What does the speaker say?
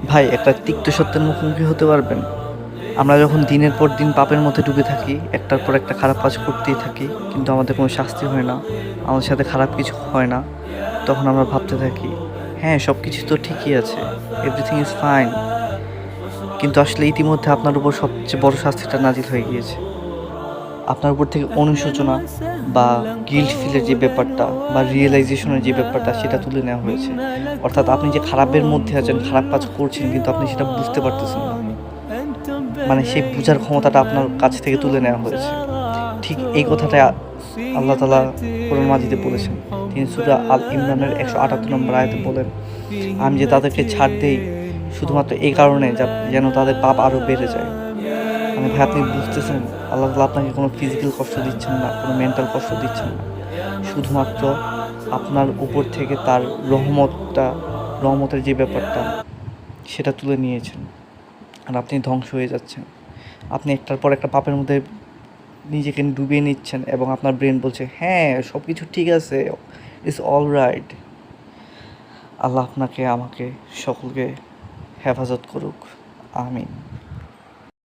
ভাই, একটা তিক্ত সত্যের মুখোমুখি হতে পারবেন? আমরা যখন দিনের পর দিন পাপের মধ্যে ডুবে থাকি, একটার পর একটা খারাপ কাজ করতেই থাকি, কিন্তু আমাদের কোনো শাস্তি হয় না, আমাদের সাথে খারাপ কিছু হয় না, তখন আমরা ভাবতে থাকি, হ্যাঁ, সব কিছু তো ঠিকই আছে, এভরিথিং ইজ ফাইন। কিন্তু আসলে ইতিমধ্যে আপনার উপর সবচেয়ে বড় শাস্তিটা নাজিল হয়ে গিয়েছে। আপনার উপর থেকে অনুশোচনা বা গিল্ট ফিলের যে ব্যাপারটা বা রিয়েলাইজেশনের যে ব্যাপারটা সেটা তুলে নেওয়া হয়েছে। অর্থাৎ আপনি যে খারাপের মধ্যে আছেন, খারাপ কাজ করছেন কিন্তু আপনি সেটা বুঝতে পারতেছেন না। মানে সেই বুঝার ক্ষমতাটা আপনার কাছ থেকে তুলে নেওয়া হয়েছে। ঠিক এই কথাটাই আল্লাহ তাআলা কোরআন মাজিদে বলেছেন। তিনি সূরা আল ইমরানের ১৭৮ নম্বর আয়াতে বলেন, আমি যে তাদেরকে ছাড় দেই শুধুমাত্র এই কারণে যেন তাদের পাপ আরও বেড়ে যায়। মানে ভাই, আপনি বুঝতেছেন আল্লাহ তাআলা আপনাকে কোনো ফিজিক্যাল কষ্ট দিচ্ছেন না, কোনো মেন্টাল কষ্ট দিচ্ছেন না। শুধুমাত্র আপনার উপর থেকে তার রহমতের যে ব্যাপারটা সেটা তুলে নিয়েছেন। আর আপনি ধ্বংস হয়ে যাচ্ছেন। আপনি একটার পর একটা পাপের মধ্যে নিজেকে ডুবিয়ে নিচ্ছেন এবং আপনার ব্রেন বলছে, হ্যাঁ, সব কিছু ঠিক আছে, ইটস অল রাইট। আল্লাহ আপনাকে, আমাকে, সকলকে হেফাজত করুক। আমিন।